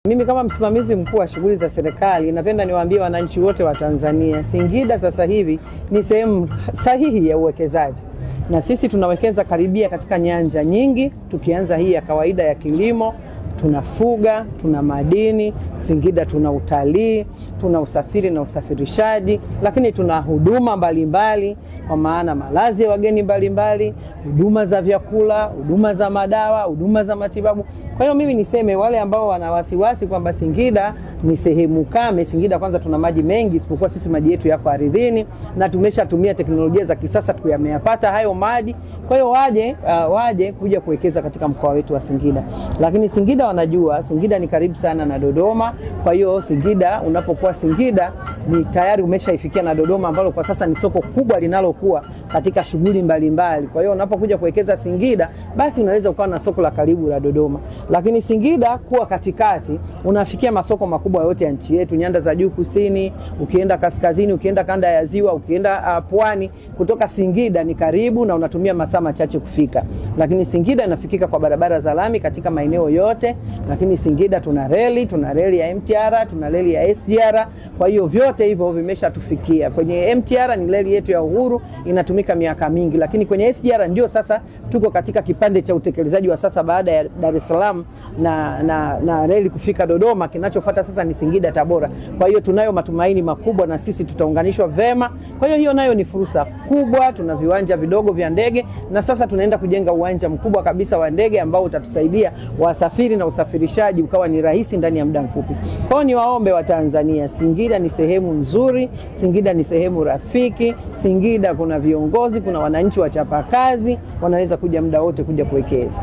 Mimi kama msimamizi mkuu wa shughuli za serikali, napenda niwaambie wananchi wote wa Tanzania, Singida sasa hivi ni sehemu sahihi ya uwekezaji. Na sisi tunawekeza karibia katika nyanja nyingi, tukianza hii ya kawaida ya kilimo, tunafuga, tuna madini, Singida tuna utalii, tuna usafiri na usafirishaji, lakini tuna huduma mbalimbali, kwa maana malazi ya wageni mbalimbali, huduma za vyakula, huduma za madawa, huduma za matibabu. Kwa hiyo mimi niseme wale ambao wana wasiwasi kwamba Singida ni sehemu kame, Singida kwanza tuna maji mengi, isipokuwa sisi maji yetu yako ardhini na tumeshatumia teknolojia za kisasa kuyapata hayo maji. Kwa hiyo waje kuja kuwekeza katika mkoa wetu wa Singida. Lakini Singida wanajua, Singida ni karibu sana na Dodoma. Kwa hiyo Singida, unapokuwa Singida ni tayari umeshaifikia na Dodoma, ambalo kwa sasa ni soko kubwa linalokuwa katika shughuli mbalimbali. Kwa hiyo unapokuja kuwekeza Singida, basi unaweza ukawa na soko la karibu la Dodoma. Lakini Singida kuwa katikati, unafikia masoko makubwa yote ya nchi yetu, nyanda za juu kusini, ukienda kaskazini, ukienda kanda ya ziwa, ukienda pwani, kutoka Singida ni karibu na unatumia masaa machache kufika. Lakini Singida inafikika kwa barabara za lami katika maeneo yote. Lakini Singida tuna reli ya MTR, tuna reli ya SGR. Kwa hiyo vyote hivyo vimeshatufikia. Kwenye MTR ni reli yetu ya Uhuru, inatumika miaka mingi. Lakini kwenye SGR ndio sasa tuko katika kipande cha utekelezaji wa sasa baada ya Dar es Salaam na reli kufika Dodoma. Kinachofuata sasa ni Singida Tabora. Kwa hiyo tunayo matumaini makubwa na sisi tutaunganishwa vema. Kwa hiyo nayo ni fursa kubwa. Tuna viwanja vidogo vya ndege na sasa tunaenda kujenga uwanja mkubwa kabisa wa ndege ambao utatusaidia wasafiri na usafirishaji ukawa ni rahisi ndani ya muda mfupi. Kwa hiyo niwaombe wa Tanzania, Singida ni sehemu nzuri, Singida ni sehemu rafiki, Singida kuna viongozi, kuna wananchi wachapakazi, wanaweza kuja muda wote kuja kuwekeza.